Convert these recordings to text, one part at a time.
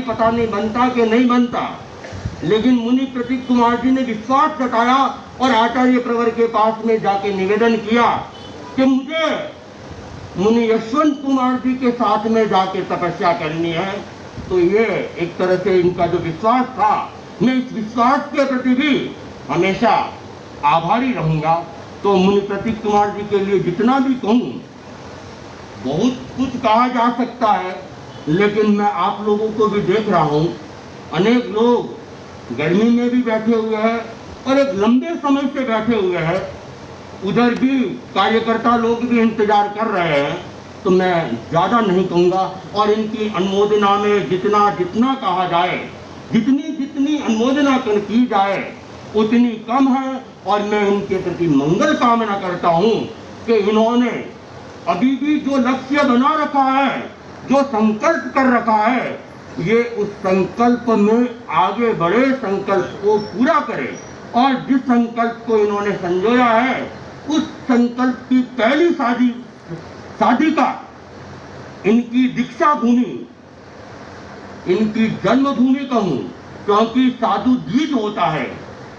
पता नहीं बनता कि नहीं बनता, लेकिन मुनि प्रतीक कुमार जी ने विश्वास जताया और आचार्य प्रवर के पास में जाके निवेदन किया कि मुझे मुनि यशवंत कुमार जी के साथ में जाके तपस्या करनी है। तो ये एक तरह से इनका जो विश्वास था, मैं इस विश्वास के प्रति भी हमेशा आभारी रहूंगा। तो मुनि प्रतीक कुमार जी के लिए जितना भी कहूँ, बहुत कुछ कहा जा सकता है, लेकिन मैं आप लोगों को भी देख रहा हूँ, अनेक लोग गर्मी में भी बैठे हुए हैं और एक लंबे समय से बैठे हुए हैं, उधर भी कार्यकर्ता लोग भी इंतजार कर रहे हैं। तो मैं ज़्यादा नहीं कहूँगा और इनकी अनुमोदना में जितना जितना कहा जाए, जितनी जितनी अनुमोदना की जाए उतनी कम है। और मैं इनके प्रति मंगल कामना करता हूँ कि इन्होंने अभी भी जो लक्ष्य बना रखा है, जो संकल्प कर रखा है, ये उस संकल्प में आगे बढ़े, संकल्प को पूरा करे। और जिस संकल्प को इन्होंने संजोया है, उस संकल्प की पहली साधिका इनकी दीक्षा भूमि, इनकी जन्मभूमि कहूँ, क्योंकि साधु द्विज होता है,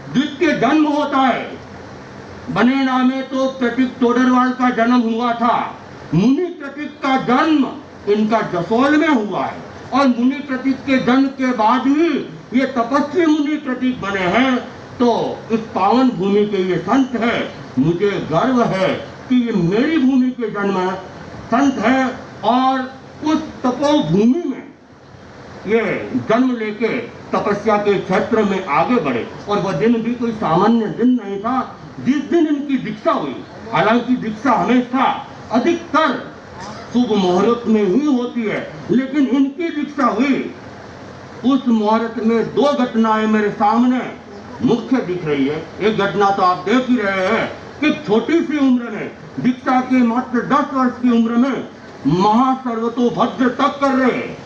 द्वितीय जन्म होता है। बनेना में तो प्रतीक तोडरवाल का जन्म हुआ था, मुनि प्रतीक का जन्म इनका जसोल में हुआ है और मुनि प्रतीक के जन्म के बाद ही ये तपस्वी मुनि प्रतीक बने हैं। तो इस पावन भूमि के ये संत है, मुझे गर्व है कि ये मेरी भूमि के जन्म संत है और उस तपोभूमि में ये जन्म लेके तपस्या के क्षेत्र में आगे बढ़े। और वह दिन भी कोई सामान्य दिन नहीं था जिस दिन इनकी दीक्षा हुई। हालांकि दीक्षा हमेशा अधिकतर शुभ मुहूर्त में ही होती है, लेकिन इनकी दीक्षा हुई उस मुहूर्त में दो घटनाएं मेरे सामने मुख्य दिख रही है। एक घटना तो आप देख ही रहे हैं कि छोटी सी उम्र में, दीक्षा के मात्र 10 वर्ष की उम्र में महासर्वतोभद्र तक कर रहे हैं।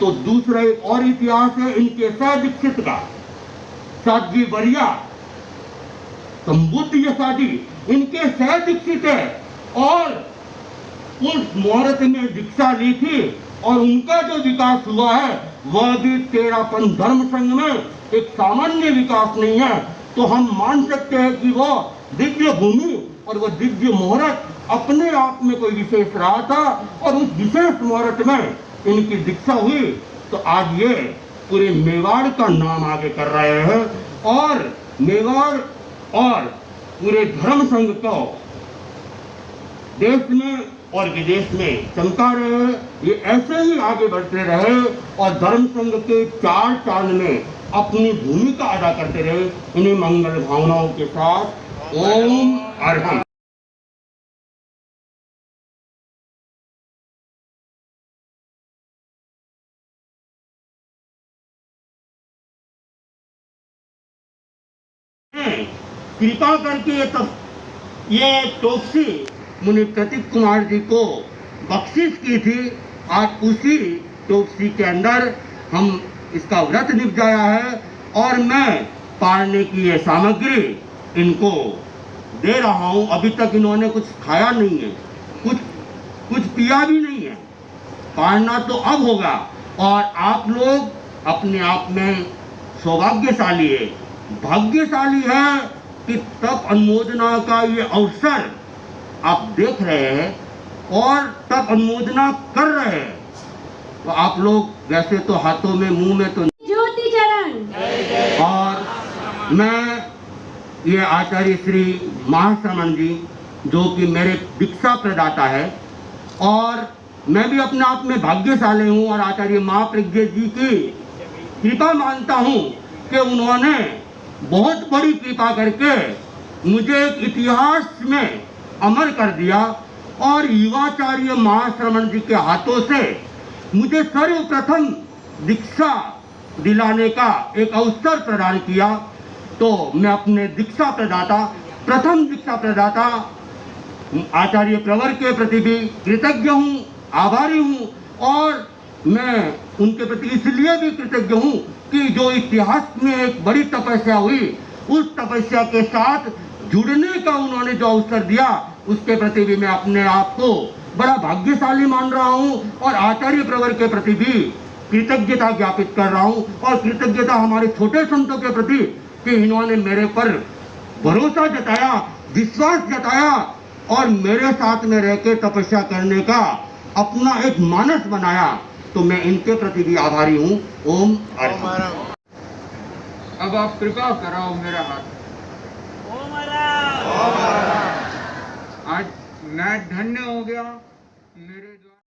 तो दूसरा एक और इतिहास है इनके सह दीक्षित का, साध्वी वरिया संबुद्ध यशादी इनके सह दीक्षित है और उस मुहूर्त में दीक्षा ली थी और उनका जो विकास हुआ है वह भी तेरापन धर्म संघ में एक सामान्य विकास नहीं है। तो हम मान सकते हैं कि वह दिव्य भूमि और वह दिव्य मुहूर्त अपने आप में कोई विशेष रहा था और उस विशेष मुहूर्त में इनकी दीक्षा हुई। तो आज ये पूरे मेवाड़ का नाम आगे कर रहे हैं और मेवाड़ और पूरे धर्म संघ को देश में और विदेश में चमका रहे हैं। ये ऐसे ही आगे बढ़ते रहे और धर्म संघ के चार चांद में अपनी भूमिका अदा करते रहे। इन्हीं मंगल भावनाओं के साथ ओम अर्हम। कृपा करके ये टोपसी मुनि प्रतीक कुमार जी को बख्शिश की थी। आज उसी टोपसी के अंदर हम इसका व्रत निपटाया है और मैं पारने की ये सामग्री इनको दे रहा हूँ। अभी तक इन्होंने कुछ खाया नहीं है, कुछ पिया भी नहीं है। पारना तो अब होगा और आप लोग अपने आप में सौभाग्यशाली है, भाग्यशाली है कि तप अनुमोदना का ये अवसर आप देख रहे हैं और तप अनुमोदना कर रहे हैं। तो आप लोग वैसे तो हाथों में मुंह में तो ज्योति चरण, और मैं ये आचार्य श्री महाश्रमण जी जो कि मेरे दीक्षा प्रदाता है और मैं भी अपने आप में भाग्यशाली हूँ और आचार्य महाप्रज्ञ जी की कृपा मानता हूँ कि उन्होंने बहुत बड़ी कृपा करके मुझे एक इतिहास में अमर कर दिया और युवाचार्य महाश्रमण जी के हाथों से मुझे सर्वप्रथम दीक्षा दिलाने का एक अवसर प्रदान किया। तो मैं अपने दीक्षा प्रदाता, प्रथम दीक्षा प्रदाता आचार्य प्रवर के प्रति भी कृतज्ञ हूँ, आभारी हूँ और मैं उनके प्रति इसलिए भी कृतज्ञ हूँ कि जो इतिहास में एक बड़ी तपस्या हुई, उस तपस्या के साथ जुड़ने का उन्होंने जो अवसर दिया, उसके प्रति भी मैं अपने आप को बड़ा भाग्यशाली मान रहा हूँ और आचार्य प्रवर के प्रति भी कृतज्ञता ज्ञापित कर रहा हूँ, और कृतज्ञता हमारे छोटे संतों के प्रति कि इन्होंने मेरे पर भरोसा जताया, विश्वास जताया और मेरे साथ में रह के तपस्या करने का अपना एक मानस बनाया। तो मैं इनके प्रति भी आभारी हूँ। ओम अरहम। अब आप कृपा कराओ मेरा हाथ। आज मैं धन्य हो गया। मेरे